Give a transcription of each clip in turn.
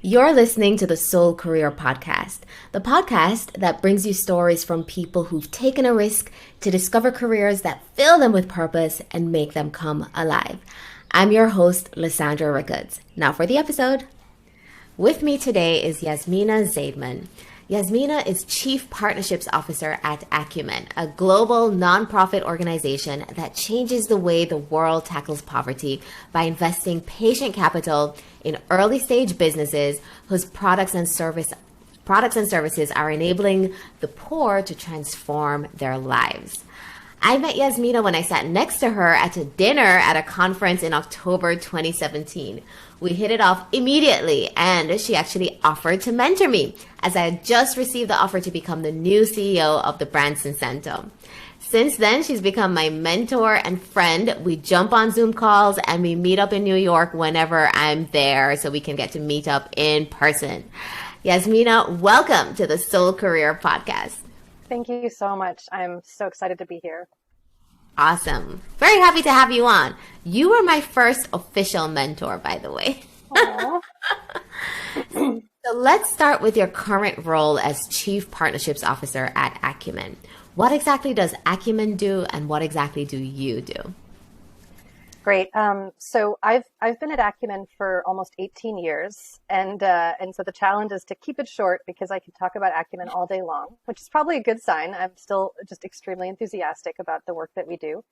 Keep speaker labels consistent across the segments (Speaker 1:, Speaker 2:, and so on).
Speaker 1: You're listening to the Soul Career Podcast, the podcast that brings you stories from people who've taken a risk to discover careers that fill them with purpose and make them come alive. I'm your host, Lysandra Ricketts. Now for the episode. With me today is Yasmina Zaidman. Yasmina is Chief Partnerships Officer at Acumen, a global nonprofit organization that changes the way the world tackles poverty by investing patient capital in early stage businesses whose products and services are enabling the poor to transform their lives. I met Yasmina when I sat next to her at a dinner at a conference in October 2017. We hit it off immediately, and she actually offered to mentor me as I had just received the offer to become the new CEO of the Branson Centre. Since then, she's become my mentor and friend. We jump on Zoom calls and we meet up in New York whenever I'm there so we can get to meet up in person. Yasmina, welcome to the Soul Career Podcast.
Speaker 2: Thank you so much. I'm so excited to be here.
Speaker 1: Awesome. Very happy to have you on. You were my first official mentor, by the way. So let's start with your current role as Chief Partnerships Officer at Acumen. What exactly does Acumen do, and what exactly do you do?
Speaker 2: Great. So I've been at Acumen for almost 18 years, and so the challenge is to keep it short because I could talk about Acumen all day long, which is probably a good sign. I'm still just extremely enthusiastic about the work that we do.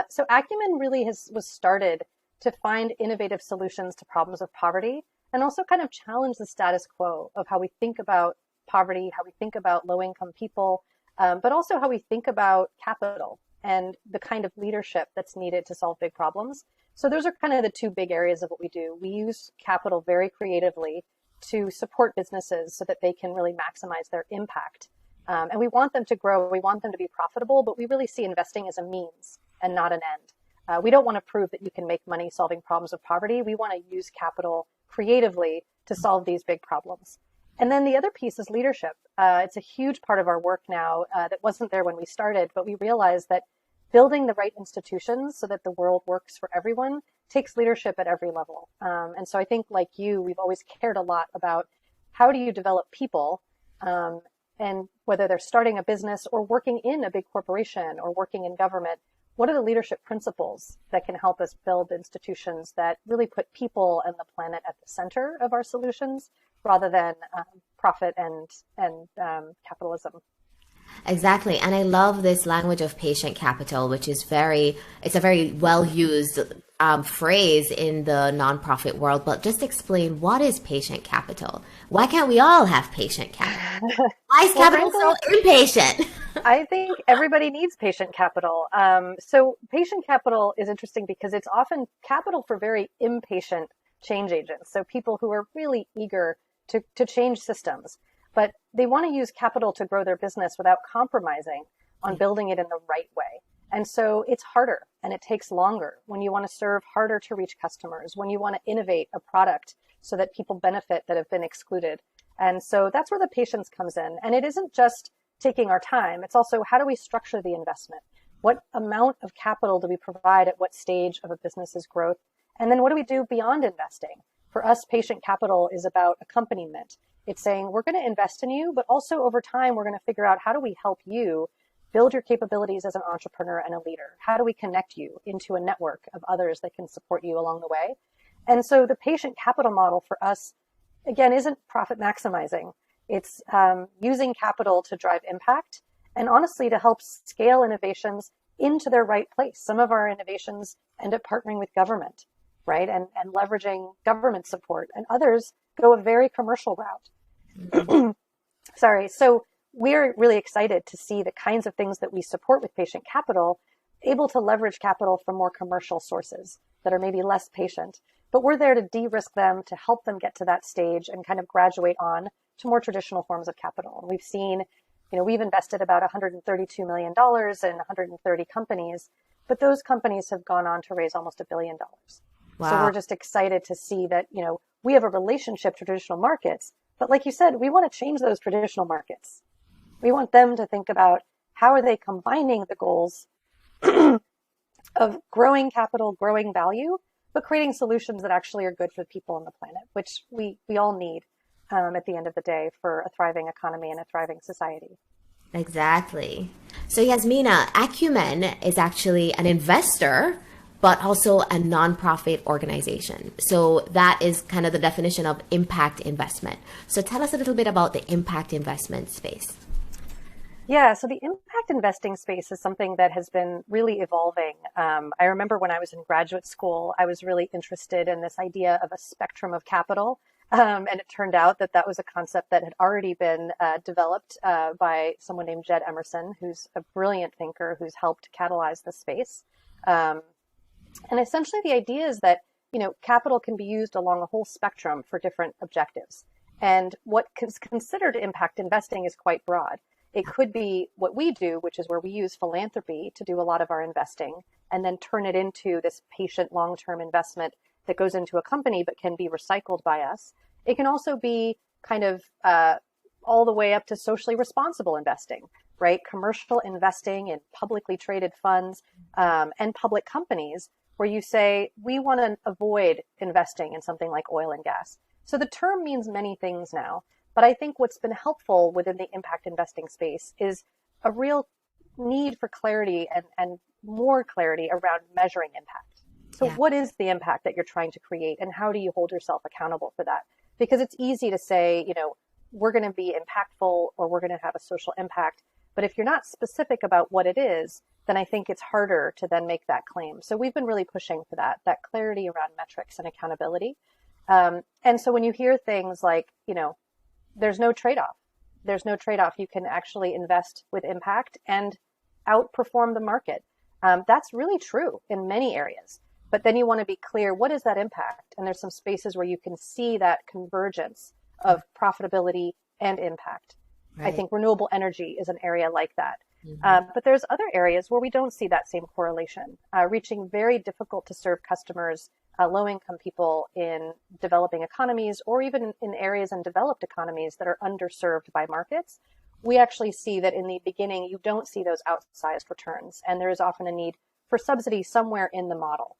Speaker 2: So Acumen really was started to find innovative solutions to problems of poverty, and also kind of challenge the status quo of how we think about poverty, how we think about low-income people, but also how we think about capital and the kind of leadership that's needed to solve big problems. So those are kind of the two big areas of what we do. We use capital very creatively to support businesses so that they can really maximize their impact. And we want them to grow, we want them to be profitable, but we really see investing as a means and not an end. We don't want to prove that you can make money solving problems of poverty. We want to use capital creatively to solve these big problems. And then the other piece is leadership. It's a huge part of our work now that wasn't there when we started, but we realized that building the right institutions so that the world works for everyone takes leadership at every level. And so I think, like you, we've always cared a lot about how do you develop people, and whether they're starting a business or working in a big corporation or working in government, what are the leadership principles that can help us build institutions that really put people and the planet at the center of our solutions rather than profit and capitalism.
Speaker 1: Exactly. And I love this language of patient capital, which is it's a very well used phrase in the nonprofit world. But just explain, what is patient capital? Why can't we all have patient capital? Why is capital so impatient?
Speaker 2: I think everybody needs patient capital. So patient capital is interesting because it's often capital for very impatient change agents. So people who are really eager to change systems, but they want to use capital to grow their business without compromising on building it in the right way. And so it's harder and it takes longer when you want to serve harder to reach customers, when you want to innovate a product so that people benefit that have been excluded. And so that's where the patience comes in. And it isn't just taking our time. It's also, how do we structure the investment? What amount of capital do we provide at what stage of a business's growth? And then what do we do beyond investing? For us, patient capital is about accompaniment. It's saying we're going to invest in you, but also over time, we're going to figure out how do we help you build your capabilities as an entrepreneur and a leader? How do we connect you into a network of others that can support you along the way? And so the patient capital model for us, again, isn't profit maximizing. It's using capital to drive impact and honestly to help scale innovations into their right place. Some of our innovations end up partnering with government, right? And leveraging government support, and others go a very commercial route. Sorry. So we're really excited to see the kinds of things that we support with patient capital able to leverage capital from more commercial sources that are maybe less patient, but we're there to de-risk them, to help them get to that stage and kind of graduate on to more traditional forms of capital. And we've seen, we've invested about $132 million in 130 companies, but those companies have gone on to raise almost $1 billion. Wow. So we're just excited to see that, we have a relationship to traditional markets, but like you said, we want to change those traditional markets. We want them to think about how are they combining the goals of growing capital, growing value but creating solutions that actually are good for the people on the planet, which we all need at the end of the day for a thriving economy and a thriving society.
Speaker 1: Exactly. So, Yasmina, Acumen is actually an investor, but also a nonprofit organization. So, that is kind of the definition of impact investment. So, tell us a little bit about the impact investment space.
Speaker 2: Yeah, so the impact investing space is something that has been really evolving. I remember when I was in graduate school, I was really interested in this idea of a spectrum of capital. And it turned out that that was a concept that had already been developed by someone named Jed Emerson, who's a brilliant thinker who's helped catalyze the space. And essentially the idea is that, capital can be used along a whole spectrum for different objectives. And what is considered impact investing is quite broad. It could be what we do, which is where we use philanthropy to do a lot of our investing and then turn it into this patient long-term investment that goes into a company but can be recycled by us. It can also be kind of all the way up to socially responsible investing, right? Commercial investing in publicly traded funds and public companies where you say, we want to avoid investing in something like oil and gas. So the term means many things now. But I think what's been helpful within the impact investing space is a real need for clarity and more clarity around measuring impact. So what is the impact that you're trying to create and how do you hold yourself accountable for that? Because it's easy to say, we're going to be impactful or we're going to have a social impact. But if you're not specific about what it is, then I think it's harder to then make that claim. So we've been really pushing for that clarity around metrics and accountability. And so when you hear things like, there's no trade-off. There's no trade-off. You can actually invest with impact and outperform the market. That's really true in many areas. But then you want to be clear, what is that impact? And there's some spaces where you can see that convergence of profitability and impact. Right. I think renewable energy is an area like that. Mm-hmm. But there's other areas where we don't see that same correlation, reaching very difficult to serve customers, low-income people in developing economies, or even in areas in developed economies that are underserved by markets. We actually see that in the beginning, you don't see those outsized returns. And there is often a need for subsidy somewhere in the model,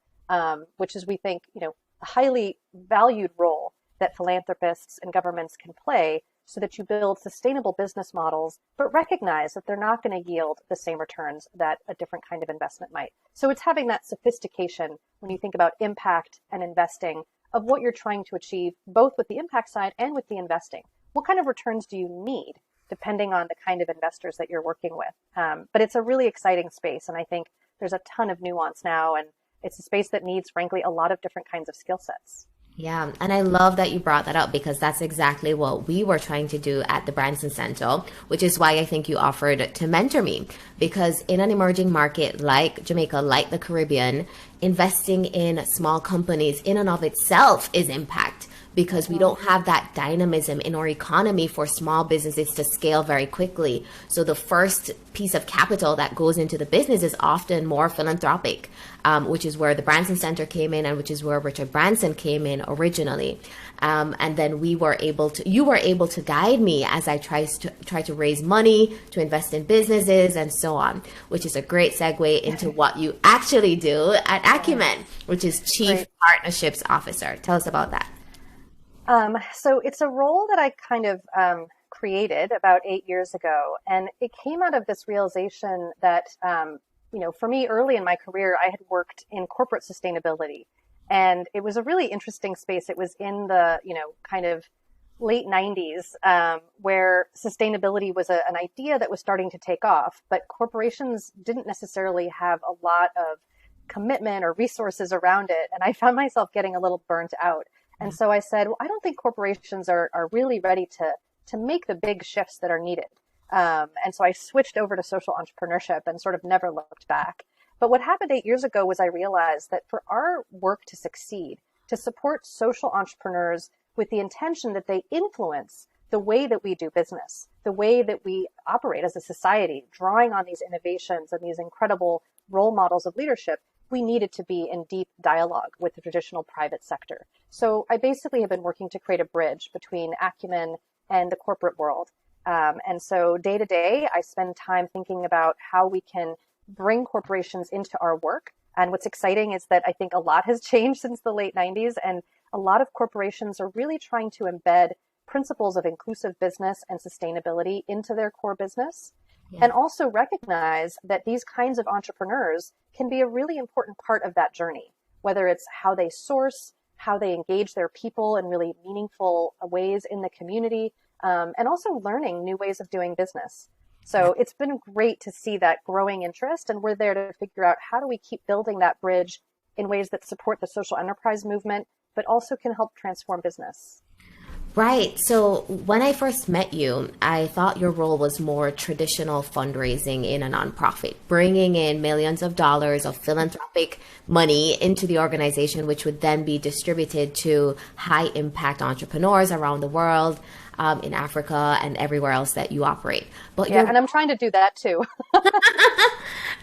Speaker 2: which is, we think, a highly valued role that philanthropists and governments can play so that you build sustainable business models, but recognize that they're not going to yield the same returns that a different kind of investment might. So it's having that sophistication when you think about impact and investing of what you're trying to achieve, both with the impact side and with the investing. What kind of returns do you need, depending on the kind of investors that you're working with? But it's a really exciting space, and I think there's a ton of nuance now, and it's a space that needs, frankly, a lot of different kinds of skill sets.
Speaker 1: Yeah, and I love that you brought that up because that's exactly what we were trying to do at the Branson Centre, which is why I think you offered to mentor me. Because in an emerging market like Jamaica, like the Caribbean, investing in small companies in and of itself is impact, because we don't have that dynamism in our economy for small businesses to scale very quickly. So the first piece of capital that goes into the business is often more philanthropic, which is where the Branson Centre came in and which is where Richard Branson came in originally. And then you were able to guide me as I try to raise money, to invest in businesses and so on, which is a great segue into what you actually do at Acumen, which is Chief Partnerships Officer. Tell us about that.
Speaker 2: So it's a role that I kind of created about 8 years ago. And it came out of this realization that, for me early in my career, I had worked in corporate sustainability. And it was a really interesting space. It was in the, kind of late 90s where sustainability was an idea that was starting to take off. But corporations didn't necessarily have a lot of commitment or resources around it. And I found myself getting a little burnt out. And so I said, well, I don't think corporations are really ready to make the big shifts that are needed. And so I switched over to social entrepreneurship and sort of never looked back. But what happened 8 years ago was I realized that for our work to succeed, to support social entrepreneurs with the intention that they influence the way that we do business, the way that we operate as a society, drawing on these innovations and these incredible role models of leadership, we needed to be in deep dialogue with the traditional private sector. So I basically have been working to create a bridge between Acumen and the corporate world. And so day to day, I spend time thinking about how we can bring corporations into our work And what's exciting is that I think a lot has changed since the late 90s, and a lot of corporations are really trying to embed principles of inclusive business and sustainability into their core business. Yeah. And also recognize that these kinds of entrepreneurs can be a really important part of that journey, whether it's how they source, how they engage their people in really meaningful ways in the community, and also learning new ways of doing business. So it's been great to see that growing interest, and we're there to figure out how do we keep building that bridge in ways that support the social enterprise movement, but also can help transform business.
Speaker 1: Right. So when I first met you, I thought your role was more traditional fundraising in a nonprofit, bringing in millions of dollars of philanthropic money into the organization, which would then be distributed to high impact entrepreneurs around the world, in Africa and everywhere else that you operate.
Speaker 2: But yeah, and I'm trying to do that too.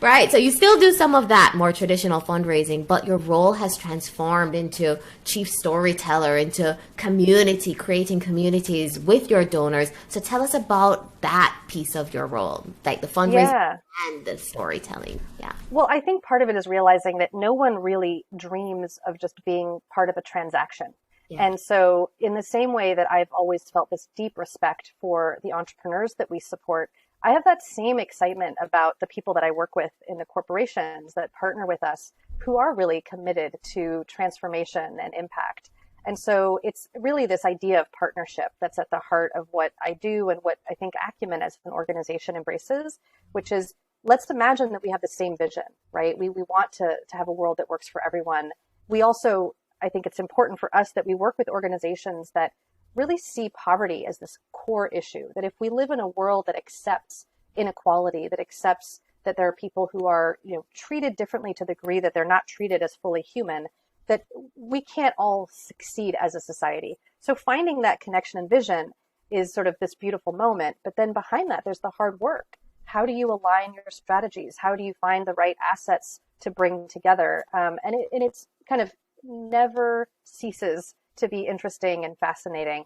Speaker 1: Right. So you still do some of that more traditional fundraising, but your role has transformed into chief storyteller, into community, creating communities with your donors. So tell us about that piece of your role, like the fundraising and the storytelling. Yeah.
Speaker 2: Well, I think part of it is realizing that no one really dreams of just being part of a transaction. Yeah. And so in the same way that I've always felt this deep respect for the entrepreneurs that we support, I have that same excitement about the people that I work with in the corporations that partner with us who are really committed to transformation and impact. And so it's really this idea of partnership that's at the heart of what I do and what I think Acumen as an organization embraces, which is let's imagine that we have the same vision, right? We want to have a world that works for everyone. We also, I think it's important for us that we work with organizations that really see poverty as this core issue, that if we live in a world that accepts inequality, that accepts that there are people who are, treated differently to the degree that they're not treated as fully human, that we can't all succeed as a society. So finding that connection and vision is sort of this beautiful moment. But then behind that, there's the hard work. How do you align your strategies? How do you find the right assets to bring together? And it's kind of never ceases to be interesting and fascinating,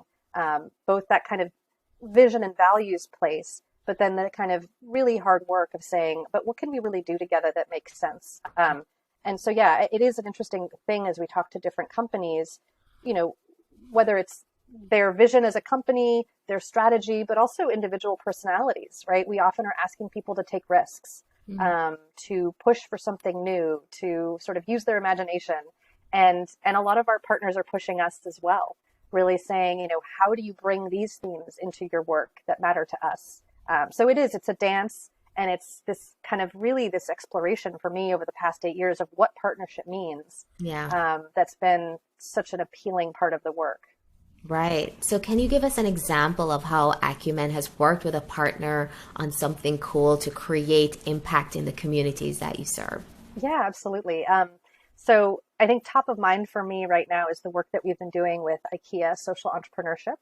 Speaker 2: both that kind of vision and values place, but then the kind of really hard work of saying, but what can we really do together that makes sense? And so, yeah, it is an interesting thing as we talk to different companies, whether it's their vision as a company, their strategy, but also individual personalities, right? We often are asking people to take risks, to push for something new, to sort of use their imagination. And a lot of our partners are pushing us as well, really saying, how do you bring these themes into your work that matter to us? So it's a dance, and it's this kind of really this exploration for me over the past 8 years of what partnership means. Yeah. That's been such an appealing part of the work.
Speaker 1: Right. So can you give us an example of how Acumen has worked with a partner on something cool to create impact in the communities that you serve?
Speaker 2: Yeah, absolutely. So I think top of mind for me right now is the work that we've been doing with IKEA social entrepreneurship.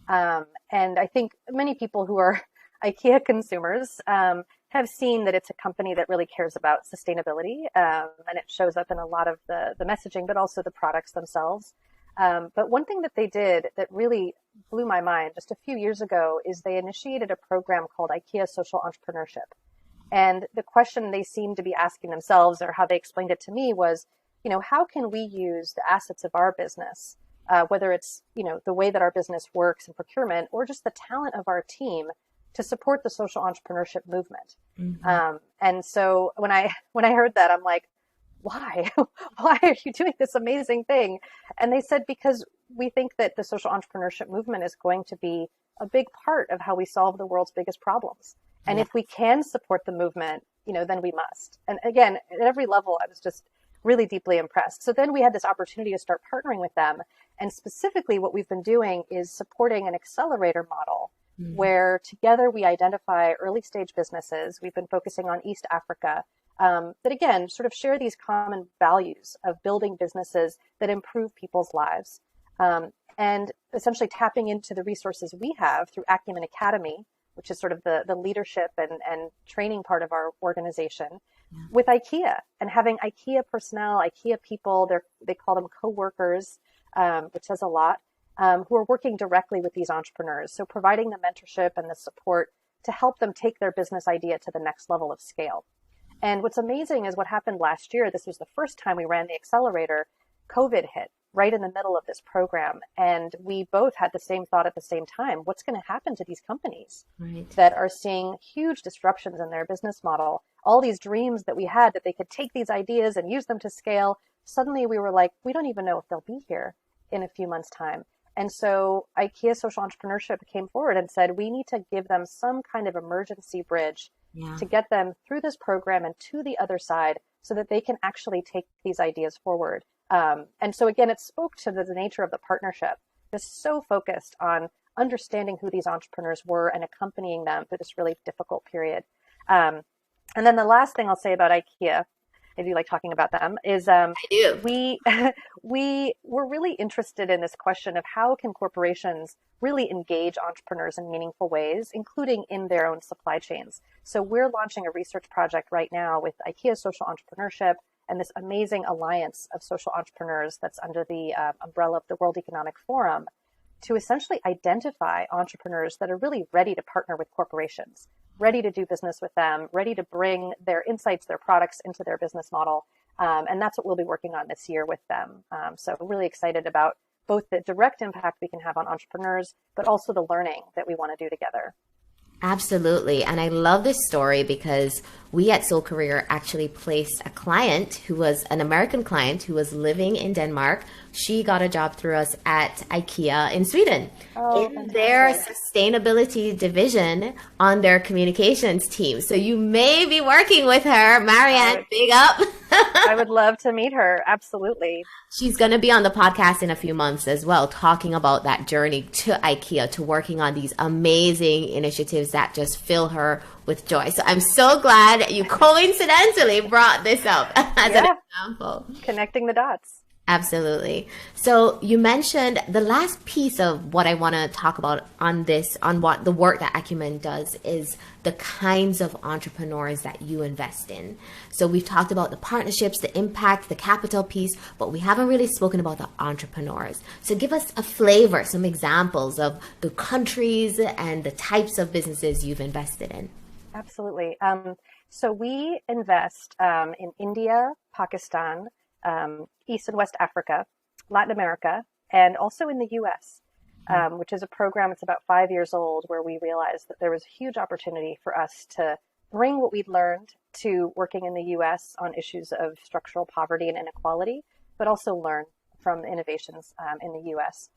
Speaker 2: And I think many people who are IKEA consumers have seen that it's a company that really cares about sustainability. And it shows up in a lot of the messaging, but also the products themselves. But one thing that they did that really blew my mind just a few years ago is they initiated a program called IKEA Social Entrepreneurship. And the question they seemed to be asking themselves, or how they explained it to me, was, how can we use the assets of our business, whether it's, the way that our business works in procurement or just the talent of our team to support the social entrepreneurship movement. Mm-hmm. And so when I heard that, I'm like, why? Why are you doing this amazing thing? And they said, because we think that the social entrepreneurship movement is going to be a big part of how we solve the world's biggest problems. And if we can support the movement, then we must. And again, at every level, I was just really deeply impressed. So then we had this opportunity to start partnering with them. And specifically what we've been doing is supporting an accelerator model where together we identify early stage businesses. We've been focusing on East Africa that, again, sort of share these common values of building businesses that improve people's lives. And essentially tapping into the resources we have through Acumen Academy, which is sort of the leadership and training part of our organization, with IKEA, and having IKEA personnel, IKEA people, they call them co-workers, which says a lot, who are working directly with these entrepreneurs. So providing the mentorship and the support to help them take their business idea to the next level of scale. And what's amazing is what happened last year. This was the first time we ran the accelerator. COVID hit right in the middle of this program. And we both had the same thought at the same time. What's going to happen to these companies that are seeing huge disruptions in their business model? All these dreams that we had that they could take these ideas and use them to scale. Suddenly we were like, we don't even know if they'll be here in a few months' time. And so IKEA Social Entrepreneurship came forward and said, we need to give them some kind of emergency bridge to get them through this program and to the other side so that they can actually take these ideas forward. And so again, it spoke to the nature of the partnership, just so focused on understanding who these entrepreneurs were and accompanying them through this really difficult period. And then the last thing I'll say about IKEA, I do like talking about them, is we were really interested in this question of how can corporations really engage entrepreneurs in meaningful ways, including in their own supply chains. So we're launching a research project right now with IKEA Social Entrepreneurship and this amazing alliance of social entrepreneurs that's under the umbrella of the World Economic Forum to essentially identify entrepreneurs that are really ready to partner with corporations, ready to do business with them, ready to bring their insights, their products into their business model. And that's what we'll be working on this year with them. So really excited about both the direct impact we can have on entrepreneurs, but also the learning that we want to do together.
Speaker 1: Absolutely. And I love this story because we at Soul Career actually placed a client who was an American client who was living in Denmark. She got a job through us at IKEA in Sweden in their sustainability division on their communications team. So you may be working with her. Marianne, big up.
Speaker 2: I would love to meet her. Absolutely.
Speaker 1: She's going to be on the podcast in a few months as well, talking about that journey to IKEA, to working on these amazing initiatives that just fill her with joy. So I'm so glad you coincidentally brought this up as an example.
Speaker 2: Connecting the dots.
Speaker 1: Absolutely. So you mentioned the last piece of what I want to talk about on this, on what the work that Acumen does, is the kinds of entrepreneurs that you invest in. So we've talked about the partnerships, the impact, the capital piece, but we haven't really spoken about the entrepreneurs. So give us a flavor, some examples of the countries and the types of businesses you've invested in.
Speaker 2: Absolutely. So we invest in India, Pakistan, East and West Africa, Latin America, and also in the US, which is a program that's about 5 years old, where we realized that there was a huge opportunity for us to bring what we'd learned to working in the US on issues of structural poverty and inequality, but also learn from the innovations in the US.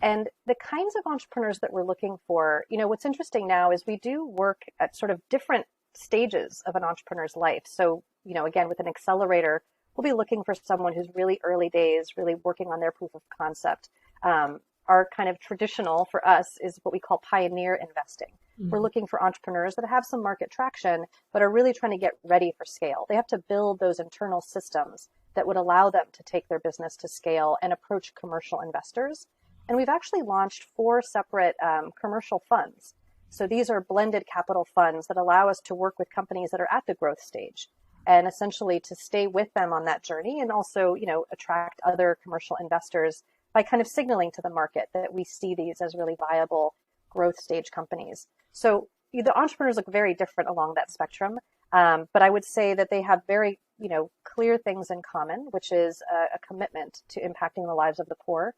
Speaker 2: And the kinds of entrepreneurs that we're looking for, you know, what's interesting now is we do work at sort of different stages of an entrepreneur's life. So, you know, again, with an accelerator, we'll be looking for someone who's really early days, really working on their proof of concept. Our kind of traditional for us is what we call pioneer investing. We're looking for entrepreneurs that have some market traction, but are really trying to get ready for scale. They have to build those internal systems that would allow them to take their business to scale and approach commercial investors. And we've actually launched 4 separate commercial funds. So these are blended capital funds that allow us to work with companies that are at the growth stage, and essentially to stay with them on that journey, and also, you know, attract other commercial investors by kind of signaling to the market that we see these as really viable growth stage companies. So the entrepreneurs look very different along that spectrum, but I would say that they have very, you know, clear things in common, which is a commitment to impacting the lives of the poor.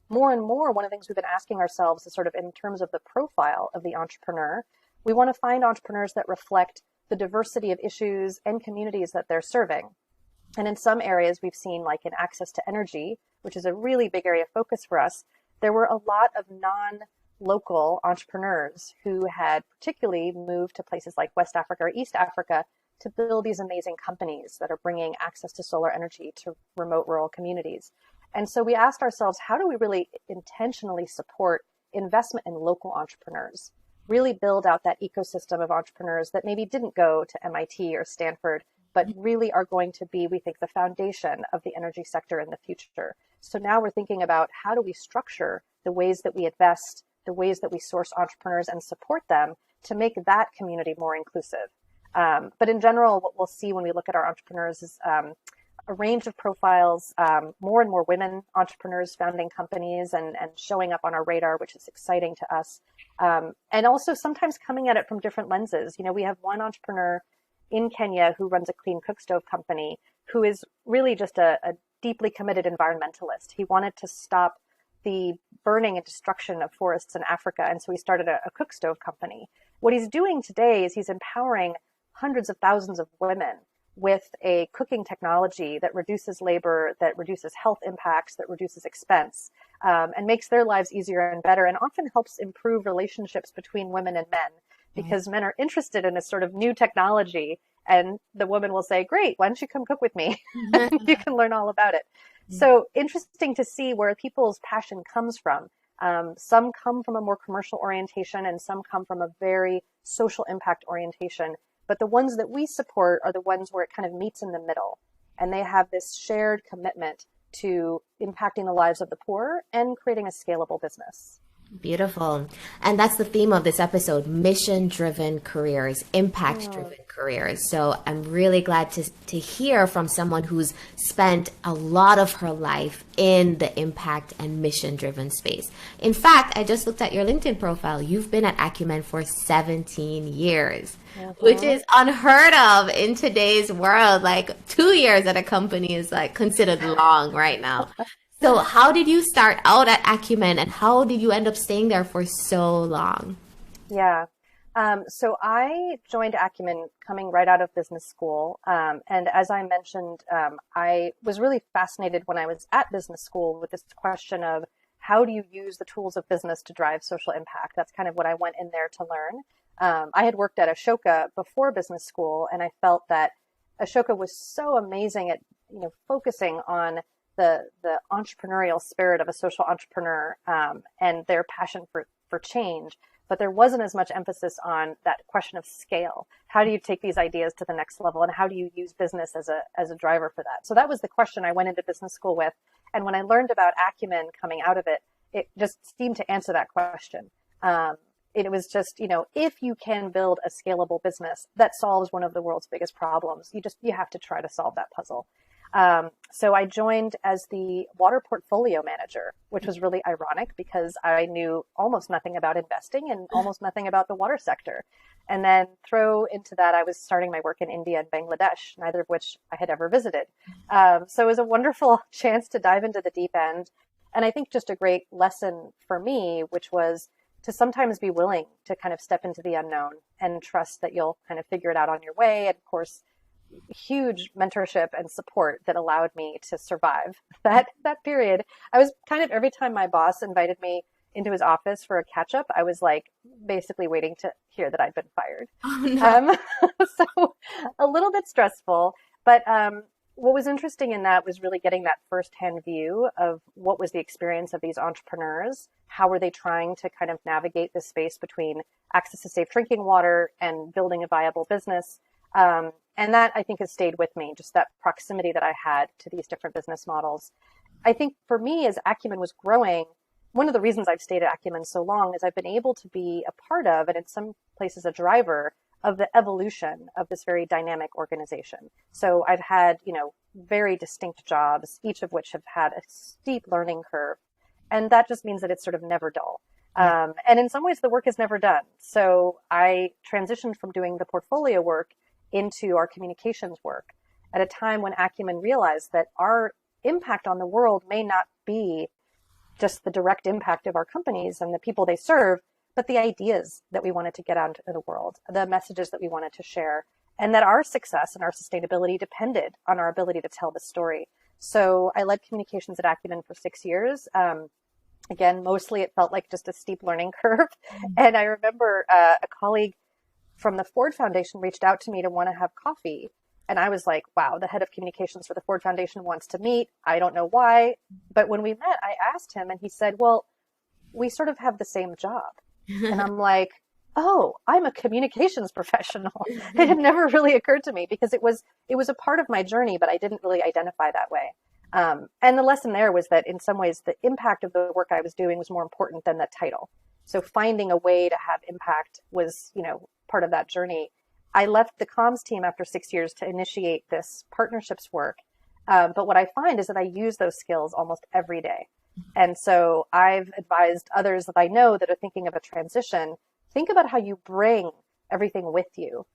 Speaker 2: More and more, one of the things we've been asking ourselves is sort of in terms of the profile of the entrepreneur, we want to find entrepreneurs that reflect the diversity of issues and communities that they're serving. And in some areas we've seen, like in access to energy, which is a really big area of focus for us, there were a lot of non-local entrepreneurs who had particularly moved to places like West Africa or East Africa to build these amazing companies that are bringing access to solar energy to remote rural communities. And so we asked ourselves, how do we really intentionally support investment in local entrepreneurs? Really build out that ecosystem of entrepreneurs that maybe didn't go to MIT or Stanford, but really are going to be, we think, the foundation of the energy sector in the future. So now we're thinking about how do we structure the ways that we invest, the ways that we source entrepreneurs and support them to make that community more inclusive. But in general, what we'll see when we look at our entrepreneurs is a range of profiles, more and more women entrepreneurs founding companies and showing up on our radar, which is exciting to us. And also sometimes coming at it from different lenses. You know, we have one entrepreneur in Kenya who runs a clean cook stove company, who is really just a deeply committed environmentalist. He wanted to stop the burning and destruction of forests in Africa. And so he started a cook stove company. What he's doing today is he's empowering hundreds of thousands of women with a cooking technology that reduces labor, that reduces health impacts, that reduces expense, and makes their lives easier and better, and often helps improve relationships between women and men, because men are interested in this sort of new technology. And the woman will say, great, why don't you come cook with me? You can learn all about it. So interesting to see where people's passion comes from. Some come from a more commercial orientation, and some come from a very social impact orientation. But the ones that we support are the ones where it kind of meets in the middle. And they have this shared commitment to impacting the lives of the poor and creating a scalable business.
Speaker 1: Beautiful. And that's the theme of this episode, mission-driven careers, impact-driven careers. So I'm really glad to hear from someone who's spent a lot of her life in the impact and mission-driven space. In fact, I just looked at your LinkedIn profile. You've been at Acumen for 17 years, which is unheard of in today's world. Like 2 years at a company is like considered long right now. So how did you start out at Acumen, and how did you end up staying there for so long?
Speaker 2: Yeah. So I joined Acumen coming right out of business school. And as I mentioned, I was really fascinated when I was at business school with this question of how do you use the tools of business to drive social impact? That's kind of what I went in there to learn. I had worked at Ashoka before business school, and I felt that Ashoka was so amazing at, focusing on the entrepreneurial spirit of a social entrepreneur, and their passion for change. But there wasn't as much emphasis on that question of scale. How do you take these ideas to the next level, and how do you use business as a driver for that? So that was the question I went into business school with. And when I learned about Acumen coming out of it, it just seemed to answer that question. It was just, if you can build a scalable business that solves one of the world's biggest problems, you have to try to solve that puzzle. So I joined as the water portfolio manager, which was really ironic because I knew almost nothing about investing and almost nothing about the water sector. And then throw into that, I was starting my work in India and Bangladesh, neither of which I had ever visited. So it was a wonderful chance to dive into the deep end. And I think just a great lesson for me, which was to sometimes be willing to kind of step into the unknown and trust that you'll kind of figure it out on your way. And of course, huge mentorship and support that allowed me to survive that period. I was kind of, every time my boss invited me into his office for a catch up, I was like basically waiting to hear that I'd been fired.
Speaker 1: Oh, no.
Speaker 2: So a little bit stressful, but what was interesting in that was really getting that firsthand view of what was the experience of these entrepreneurs. How were they trying to kind of navigate the space between access to safe drinking water and building a viable business? And that, I think, has stayed with me, just that proximity that I had to these different business models. I think for me, as Acumen was growing, one of the reasons I've stayed at Acumen so long is I've been able to be a part of, and in some places a driver, of the evolution of this very dynamic organization. So I've had, very distinct jobs, each of which have had a steep learning curve. And that just means that it's sort of never dull. And in some ways, the work is never done. So I transitioned from doing the portfolio work into our communications work at a time when Acumen realized that our impact on the world may not be just the direct impact of our companies and the people they serve, but the ideas that we wanted to get out into the world, the messages that we wanted to share, and that our success and our sustainability depended on our ability to tell the story. So I led communications at Acumen for 6 years. Again, mostly it felt like just a steep learning curve. And I remember a colleague from the Ford Foundation reached out to me to want to have coffee. And I was like, wow, the head of communications for the Ford Foundation wants to meet. I don't know why. But when we met, I asked him and he said, well, we sort of have the same job. And I'm like, oh, I'm a communications professional. It had never really occurred to me because it was a part of my journey, but I didn't really identify that way. And the lesson there was that in some ways, the impact of the work I was doing was more important than the title. So finding a way to have impact was, part of that journey. I left the comms team after 6 years to initiate this partnerships work. But what I find is that I use those skills almost every day. And so I've advised others that I know that are thinking of a transition, think about how you bring everything with you.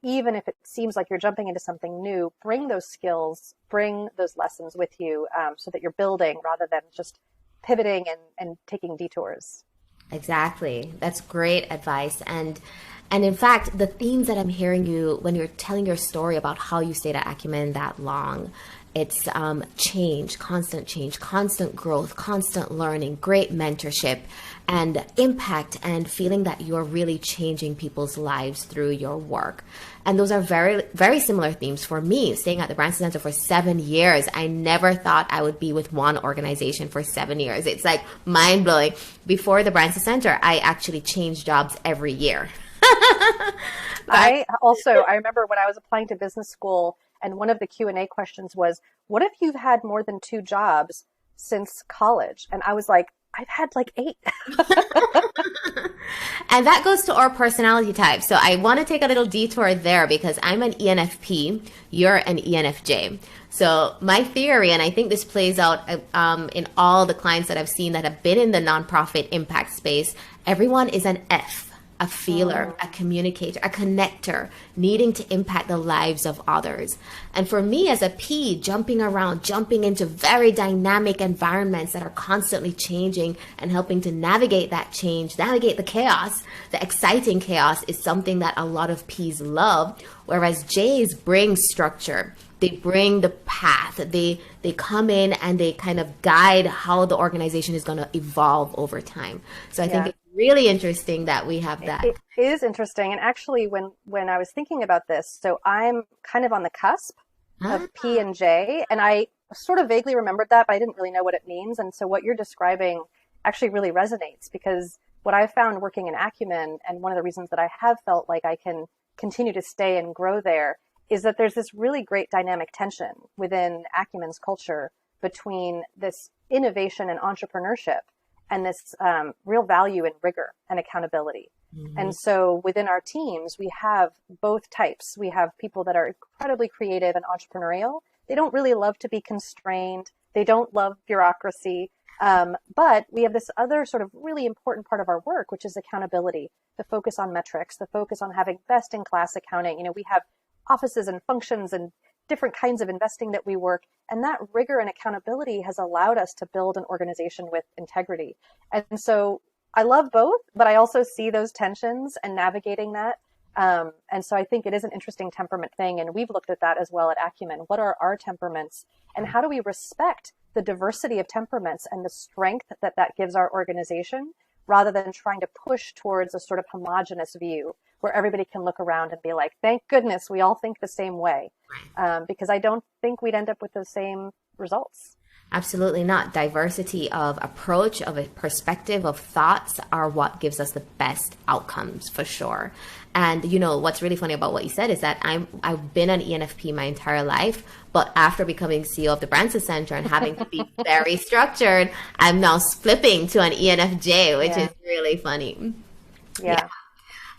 Speaker 2: Even if it seems like you're jumping into something new, bring those skills, bring those lessons with you, so that you're building rather than just pivoting and taking detours.
Speaker 1: Exactly. That's great advice. And in fact, the themes that I'm hearing you when you're telling your story about how you stayed at Acumen that long, it's change, constant growth, constant learning, great mentorship, and impact, and feeling that you're really changing people's lives through your work. And those are very, very similar themes for me. Staying at the Branson Centre for 7 years, I never thought I would be with one organization for 7 years. It's like mind blowing. Before the Branson Centre, I actually changed jobs every year.
Speaker 2: I remember when I was applying to business school, and one of the Q&A questions was, what if you've had more than 2 jobs since college? And I was like, I've had like 8.
Speaker 1: And that goes to our personality type. So I want to take a little detour there because I'm an ENFP, you're an ENFJ. So my theory, and I think this plays out in all the clients that I've seen that have been in the nonprofit impact space, everyone is an F. A feeler, a communicator, a connector, needing to impact the lives of others. And for me as a P, jumping around, jumping into very dynamic environments that are constantly changing and helping to navigate that change, navigate the chaos, the exciting chaos is something that a lot of Ps love, whereas Js bring structure. They bring the path. They come in and they kind of guide how the organization is going to evolve over time. So I think it's really interesting that we have that.
Speaker 2: It is interesting. And actually, when I was thinking about this, so I'm kind of on the cusp of P and J, and I sort of vaguely remembered that, but I didn't really know what it means. And so what you're describing actually really resonates, because what I found working in Acumen, and one of the reasons that I have felt like I can continue to stay and grow there, is that there's this really great dynamic tension within Acumen's culture between this innovation and entrepreneurship and this real value in rigor and accountability. Mm-hmm. And so within our teams, we have both types. We have people that are incredibly creative and entrepreneurial. They don't really love to be constrained. They don't love bureaucracy. But we have this other sort of really important part of our work, which is accountability, the focus on metrics, the focus on having best in class accounting. You know, we have offices and functions and different kinds of investing that we work. And that rigor and accountability has allowed us to build an organization with integrity. And so I love both, but I also see those tensions and navigating that. And so I think it is an interesting temperament thing. And we've looked at that as well at Acumen. What are our temperaments and how do we respect the diversity of temperaments and the strength that that gives our organization, rather than trying to push towards a sort of homogenous view where everybody can look around and be like, thank goodness we all think the same way. Because I don't think we'd end up with the same results.
Speaker 1: Absolutely not. Diversity of approach, of a perspective, of thoughts are what gives us the best outcomes for sure. And you know, what's really funny about what you said is that I've been an ENFP my entire life, but after becoming CEO of the Branson Centre and having to be very structured, I'm now flipping to an ENFJ, which is really funny.
Speaker 2: Yeah.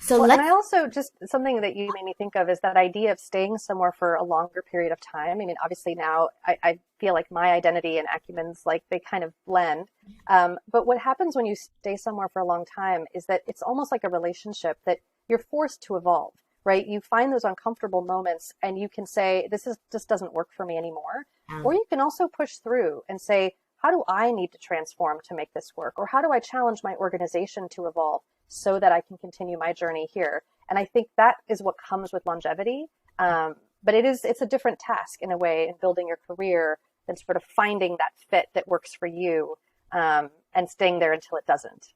Speaker 2: So and I also just, something that you made me think of is that idea of staying somewhere for a longer period of time. I mean, obviously now I feel like my identity and Acumen's, like, they kind of blend. But what happens when you stay somewhere for a long time is that it's almost like a relationship that you're forced to evolve, right? You find those uncomfortable moments and you can say, this doesn't work for me anymore. Or you can also push through and say, how do I need to transform to make this work? Or how do I challenge my organization to evolve so that I can continue my journey here? And I think that is what comes with longevity. But it's a different task in a way in building your career than sort of finding that fit that works for you, and staying there until it doesn't.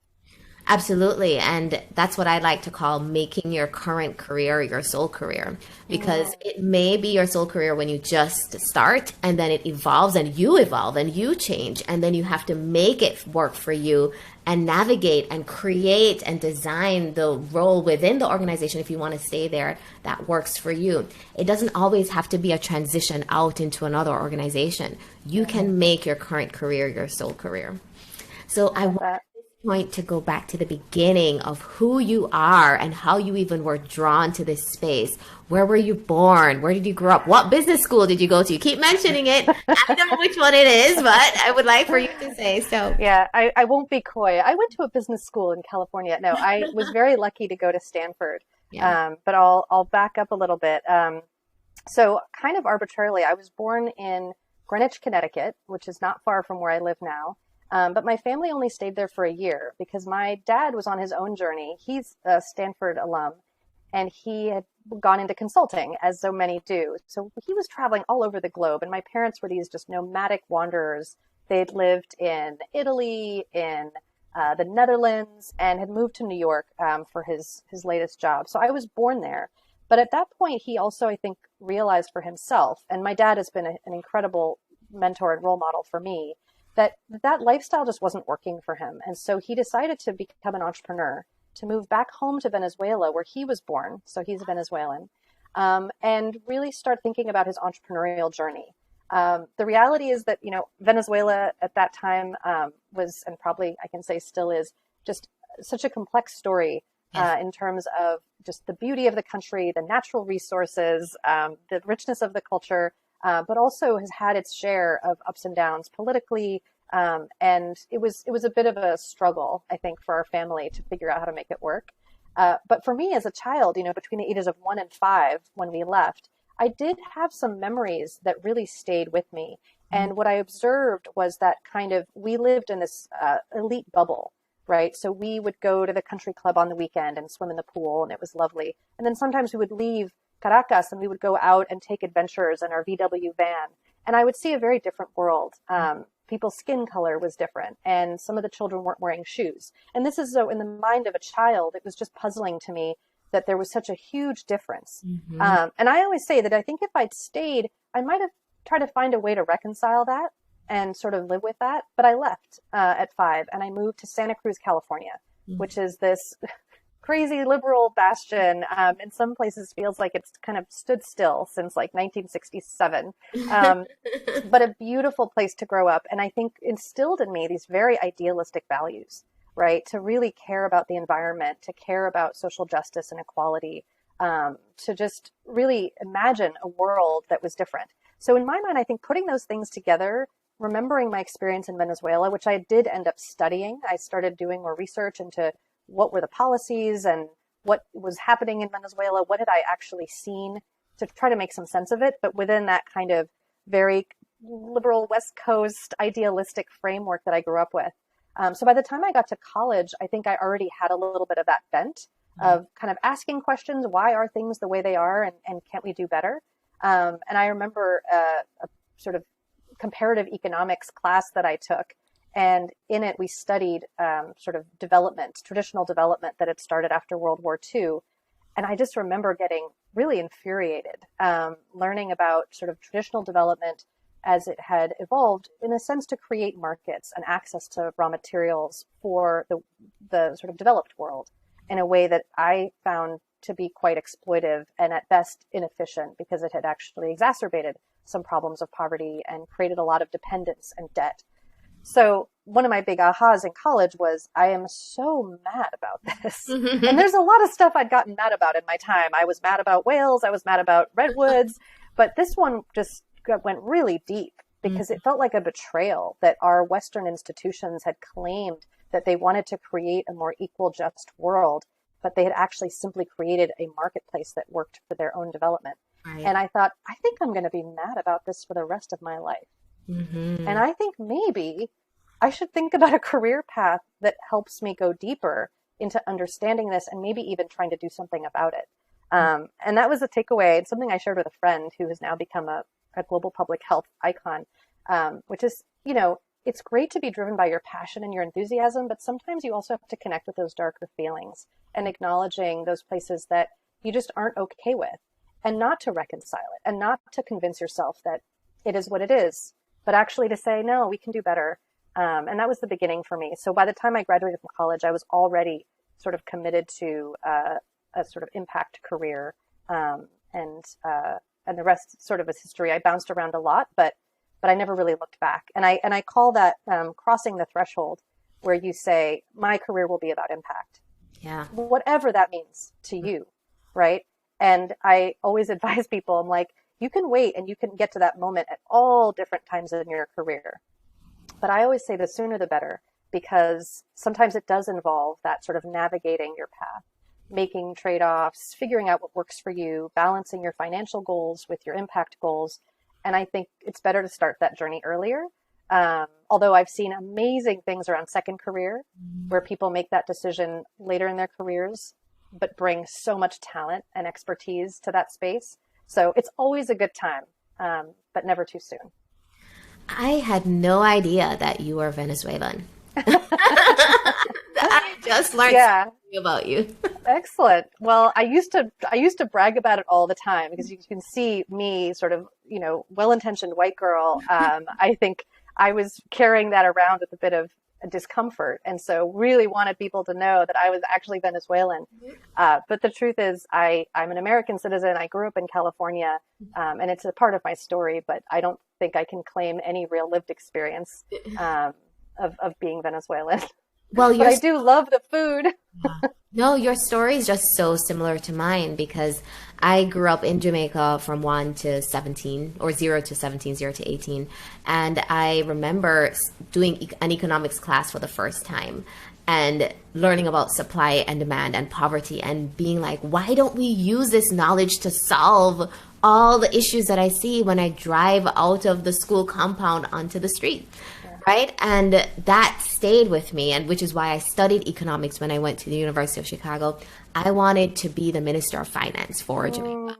Speaker 1: Absolutely. And that's what I like to call making your current career your soul career, because it may be your soul career when you just start, and then it evolves and you change, and then you have to make it work for you and navigate and create and design the role within the organization, if you want to stay there, that works for you. It doesn't always have to be a transition out into another organization. You can make your current career your soul career. So I want point to go back to the beginning of who you are and how you even were drawn to this space. Where were you born? Where did you grow up? What business school did you go to? You keep mentioning it. I don't know which one it is, but I would like for you to say so.
Speaker 2: Yeah, I won't be coy. I went to a business school in California. No, I was very lucky to go to Stanford.
Speaker 1: Yeah.
Speaker 2: But I'll back up a little bit. So kind of arbitrarily, I was born in Greenwich, Connecticut, which is not far from where I live now. But my family only stayed there for a year because my dad was on his own journey. He's a Stanford alum, and he had gone into consulting, as so many do. So he was traveling all over the globe, and my parents were these just nomadic wanderers. They'd lived in Italy, in the Netherlands, and had moved to New York for his latest job. So I was born there. But at that point, he also, I think, realized for himself, and my dad has been an incredible mentor and role model for me, that that lifestyle just wasn't working for him. And so he decided to become an entrepreneur, to move back home to Venezuela, where he was born. So he's a Venezuelan, and really start thinking about his entrepreneurial journey. The reality is that, Venezuela at that time was, and probably I can say still is, just such a complex story in terms of just the beauty of the country, the natural resources, the richness of the culture, but also has had its share of ups and downs politically. And it was a bit of a struggle, I think, for our family to figure out how to make it work. But for me as a child, between the ages of 1 and 5, when we left, I did have some memories that really stayed with me. And what I observed was that we lived in this elite bubble, right? So we would go to the country club on the weekend and swim in the pool, and it was lovely. And then sometimes we would leave Caracas and we would go out and take adventures in our VW van. And I would see a very different world. People's skin color was different, and some of the children weren't wearing shoes. And this is so in the mind of a child, it was just puzzling to me that there was such a huge difference.
Speaker 1: Mm-hmm.
Speaker 2: And I always say that I think if I'd stayed, I might have tried to find a way to reconcile that and sort of live with that. But I left at 5 and I moved to Santa Cruz, California, which is this crazy liberal bastion. In some places feels like it's kind of stood still since like 1967, but a beautiful place to grow up. And I think instilled in me these very idealistic values, right? To really care about the environment, to care about social justice and equality, to just really imagine a world that was different. So in my mind, I think putting those things together, remembering my experience in Venezuela, which I did end up studying, I started doing more research into what were the policies and what was happening in Venezuela, what had I actually seen, to try to make some sense of it, but within that kind of very liberal West Coast idealistic framework that I grew up with. So by the time I got to college, I think I already had a little bit of that bent of kind of asking questions, why are things the way they are, and can't we do better? And I remember a sort of comparative economics class that I took, and in it we studied sort of traditional development that had started after World War II. And I just remember getting really infuriated, learning about sort of traditional development as it had evolved in a sense to create markets and access to raw materials for the sort of developed world in a way that I found to be quite exploitive and at best inefficient, because it had actually exacerbated some problems of poverty and created a lot of dependence and debt. So one of my big ahas in college was, I am so mad about this. And there's a lot of stuff I'd gotten mad about in my time. I was mad about whales. I was mad about redwoods. But this one just went really deep, because it felt like a betrayal that our Western institutions had claimed that they wanted to create a more equal, just world, but they had actually simply created a marketplace that worked for their own development. Right. And I thought, I think I'm going to be mad about this for the rest of my life. And I think maybe I should think about a career path that helps me go deeper into understanding this and maybe even trying to do something about it. And that was a takeaway, and something I shared with a friend who has now become a global public health icon, which is, it's great to be driven by your passion and your enthusiasm, but sometimes you also have to connect with those darker feelings and acknowledging those places that you just aren't okay with, and not to reconcile it and not to convince yourself that it is what it is, but actually to say, no, we can do better. And that was the beginning for me. So by the time I graduated from college, I was already sort of committed to a sort of impact career. And the rest sort of is history. I bounced around a lot, but I never really looked back. And I call that crossing the threshold, where you say, my career will be about impact.
Speaker 1: Yeah.
Speaker 2: Whatever that means to you, right? And I always advise people, I'm like, you can wait and you can get to that moment at all different times in your career. But I always say the sooner the better, because sometimes it does involve that sort of navigating your path. making trade-offs, figuring out what works for you, balancing your financial goals with your impact goals. And I think it's better to start that journey earlier. Although I've seen amazing things around second career where people make that decision later in their careers, but bring so much talent and expertise to that space. So it's always a good time, but never too soon.
Speaker 1: I had no idea that you were Venezuelan. I just learned something about you.
Speaker 2: Excellent. Well, I used to brag about it all the time because you can see me sort of, well-intentioned white girl. I think I was carrying that around with a bit of discomfort. And so really wanted people to know that I was actually Venezuelan. But the truth is I'm an American citizen. I grew up in California, and it's a part of my story, but I don't think I can claim any real lived experience of being Venezuelan.
Speaker 1: Well,
Speaker 2: but I do love the food.
Speaker 1: No, your story is just so similar to mine because I grew up in Jamaica from 1 to 17 or 0 to 17, 0 to 18. And I remember doing an economics class for the first time and learning about supply and demand and poverty and being like, why don't we use this knowledge to solve all the issues that I see when I drive out of the school compound onto the street? Right. And that stayed with me, and which is why I studied economics when I went to the University of Chicago. I wanted to be the Minister of Finance for Jamaica.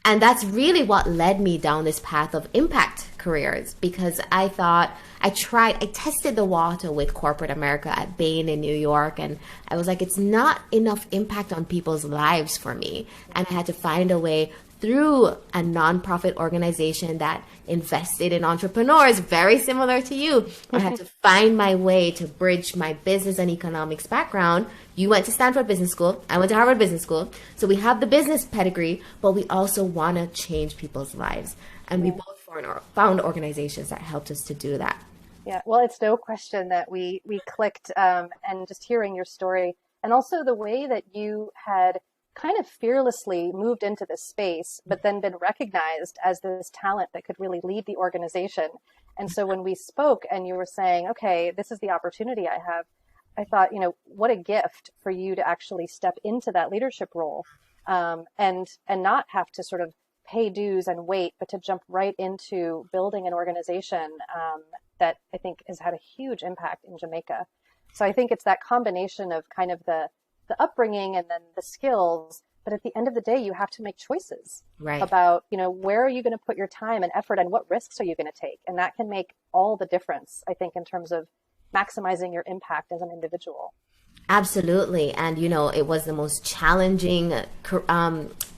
Speaker 1: And that's really what led me down this path of impact careers, because I thought I tested the water with corporate America at Bain in New York. And I was like, it's not enough impact on people's lives for me. And I had to find a way through a nonprofit organization that invested in entrepreneurs, very similar to you. I had to find my way to bridge my business and economics background. You went to Stanford Business School. I went to Harvard Business School. So we have the business pedigree, but we also want to change people's lives. And we both found organizations that helped us to do that.
Speaker 2: Yeah, well, it's no question that we clicked, and just hearing your story, and also the way that you had kind of fearlessly moved into this space, but then been recognized as this talent that could really lead the organization. And so when we spoke and you were saying, okay, this is the opportunity I have, I thought, what a gift for you to actually step into that leadership role, and not have to sort of pay dues and wait, but to jump right into building an organization that I think has had a huge impact in Jamaica. So I think it's that combination of kind of the upbringing and then the skills, but at the end of the day, you have to make choices about, where are you going to put your time and effort and what risks are you going to take? And that can make all the difference, I think, in terms of maximizing your impact as an individual.
Speaker 1: Absolutely. And, it was the most challenging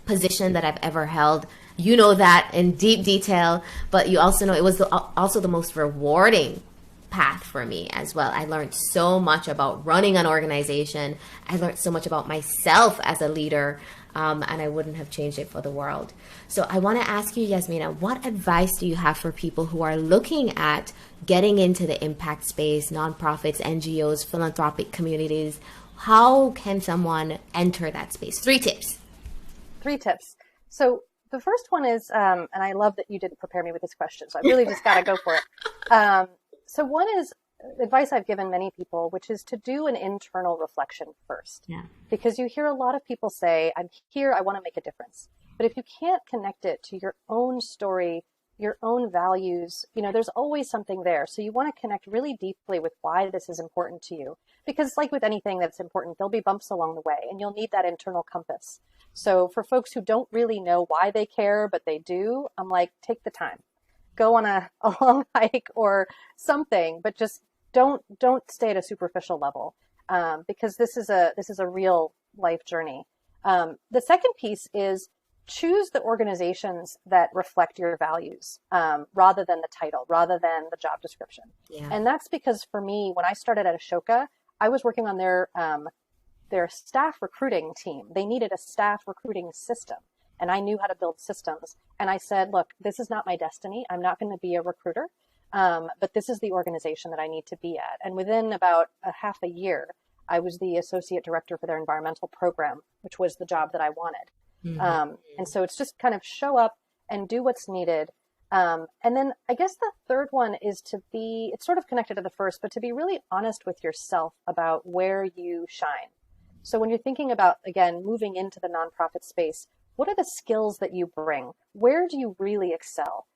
Speaker 1: position that I've ever held. You know that in deep detail, but you also know it was also the most rewarding path for me as well. I learned so much about running an organization. I learned so much about myself as a leader, and I wouldn't have changed it for the world. So I want to ask you, Yasmina, what advice do you have for people who are looking at getting into the impact space, nonprofits, NGOs, philanthropic communities? How can someone enter that space? 3 tips.
Speaker 2: 3 tips. So the first one is, and I love that you didn't prepare me with this question, so I really just got to go for it. So one is advice I've given many people, which is to do an internal reflection first. Yeah. Because you hear a lot of people say, I'm here, I want to make a difference. But if you can't connect it to your own story, your own values, there's always something there. So you want to connect really deeply with why this is important to you. Because like with anything that's important, there'll be bumps along the way and you'll need that internal compass. So for folks who don't really know why they care, but they do, I'm like, take the time. Go on a long hike or something, but just don't stay at a superficial level, because this is a real life journey. The second piece is choose the organizations that reflect your values, rather than the title, rather than the job description. Yeah. And that's because for me, when I started at Ashoka, I was working on their staff recruiting team. They needed a staff recruiting system. And I knew how to build systems. And I said, look, this is not my destiny. I'm not going to be a recruiter, but this is the organization that I need to be at. And within about a half a year, I was the associate director for their environmental program, which was the job that I wanted. Mm-hmm. And so it's just kind of show up and do what's needed. And then I guess the third one is it's sort of connected to the first, but to be really honest with yourself about where you shine. So when you're thinking about, again, moving into the nonprofit space, what are the skills that you bring? Where do you really excel?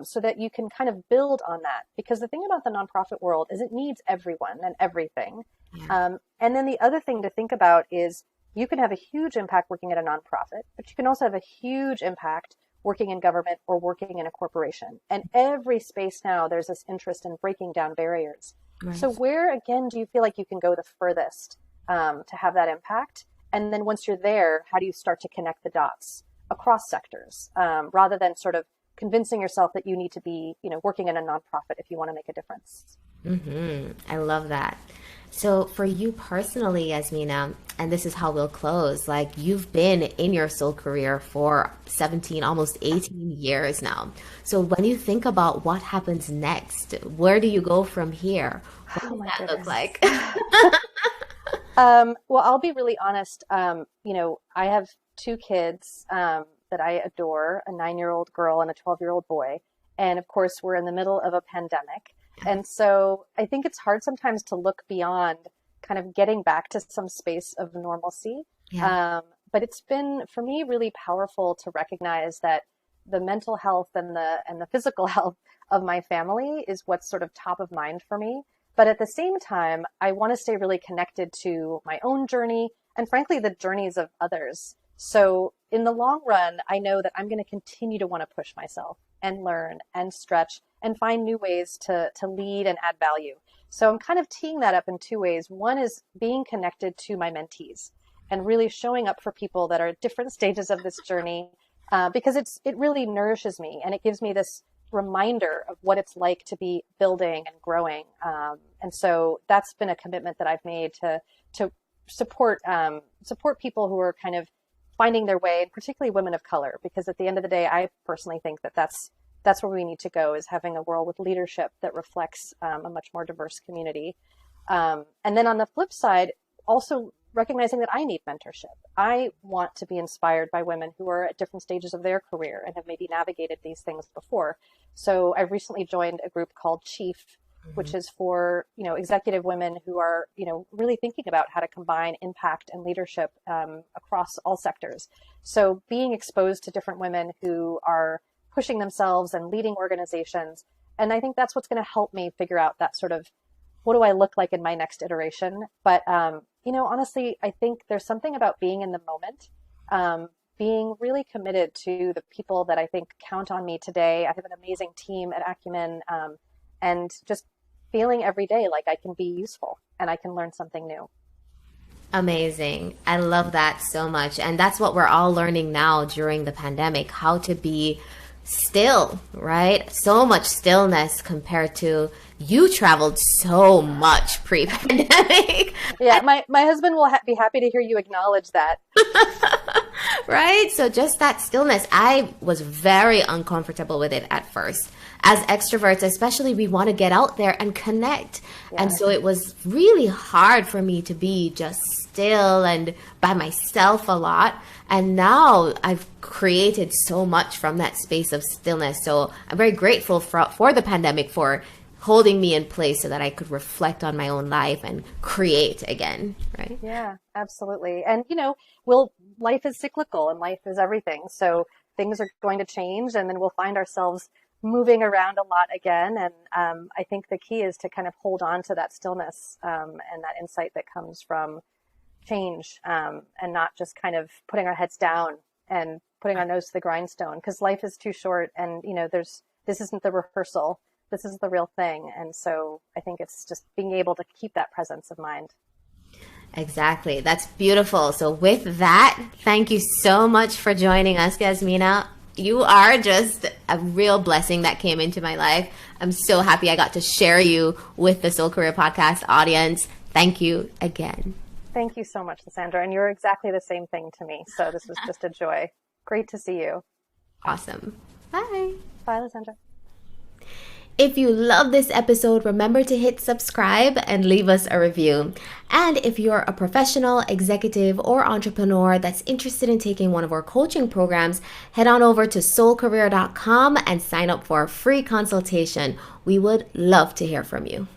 Speaker 2: So that you can kind of build on that. Because the thing about the nonprofit world is it needs everyone and everything.
Speaker 1: Yeah.
Speaker 2: And then the other thing to think about is you can have a huge impact working at a nonprofit, but you can also have a huge impact working in government or working in a corporation. And every space now, there's this interest in breaking down barriers.
Speaker 1: Right.
Speaker 2: So where, again, do you feel like you can go the furthest to have that impact? And then once you're there, how do you start to connect the dots across sectors rather than sort of convincing yourself that you need to be, working in a nonprofit if you want to make a difference?
Speaker 1: I love that. So for you personally, Yasmina, and this is how we'll close, like you've been in your soul career for 17, almost 18 years now. So when you think about what happens next, where do you go from here? What does that look like?
Speaker 2: Well, I'll be really honest. I have two kids that I adore, a 9-year-old girl and a 12-year-old boy. And of course, we're in the middle of a pandemic. And so I think it's hard sometimes to look beyond kind of getting back to some space of normalcy.
Speaker 1: Yeah.
Speaker 2: But it's been, for me, really powerful to recognize that the mental health and the physical health of my family is what's sort of top of mind for me. But at the same time, I want to stay really connected to my own journey and frankly, the journeys of others. So in the long run, I know that I'm going to continue to want to push myself and learn and stretch and find new ways to lead and add value. So I'm kind of teeing that up in two ways. One is being connected to my mentees and really showing up for people that are at different stages of this journey because it really nourishes me and it gives me this reminder of what it's like to be building and growing. And so that's been a commitment that I've made to support people who are kind of finding their way, and particularly women of color, because at the end of the day, I personally think that that's where we need to go, is having a world with leadership that reflects a much more diverse community. And then on the flip side, also recognizing that I need mentorship. I want to be inspired by women who are at different stages of their career and have maybe navigated these things before. So I recently joined a group called Chief, which is for, executive women who are, really thinking about how to combine impact and leadership across all sectors. So being exposed to different women who are pushing themselves and leading organizations. And I think that's what's going to help me figure out that sort of, what do I look like in my next iteration? But, honestly, I think there's something about being in the moment, being really committed to the people that I think count on me today. I have an amazing team at Acumen, and just feeling every day like I can be useful and I can learn something new.
Speaker 1: Amazing. I love that so much. And that's what we're all learning now during the pandemic, how to be still, right? So much stillness compared to you traveled so much pre-pandemic.
Speaker 2: Yeah, my husband will be happy to hear you acknowledge that.
Speaker 1: Right? So just that stillness, I was very uncomfortable with it at first. As extroverts, especially, we want to get out there and connect. Yeah. And so it was really hard for me to be just still and by myself a lot. And now I've created so much from that space of stillness. So I'm very grateful for the pandemic for holding me in place so that I could reflect on my own life and create again, right?
Speaker 2: Yeah, absolutely. And, life is cyclical and life is everything. So things are going to change and then we'll find ourselves moving around a lot again. And I think the key is to kind of hold on to that stillness and that insight that comes from change and not just kind of putting our heads down and putting our nose to the grindstone, because life is too short and, this isn't the rehearsal. This is the real thing. And so I think it's just being able to keep that presence of mind.
Speaker 1: Exactly. That's beautiful. So with that, thank you so much for joining us, Yasmina. You are just a real blessing that came into my life. I'm so happy I got to share you with the Soul Career Podcast audience. Thank you again.
Speaker 2: Thank you so much, Lysandra. And you're exactly the same thing to me. So this was just a joy. Great to see you.
Speaker 1: Awesome. Bye.
Speaker 2: Bye, Lysandra.
Speaker 1: If you love this episode, remember to hit subscribe and leave us a review. And if you're a professional, executive, or entrepreneur that's interested in taking one of our coaching programs, head on over to soulcareer.com and sign up for a free consultation. We would love to hear from you.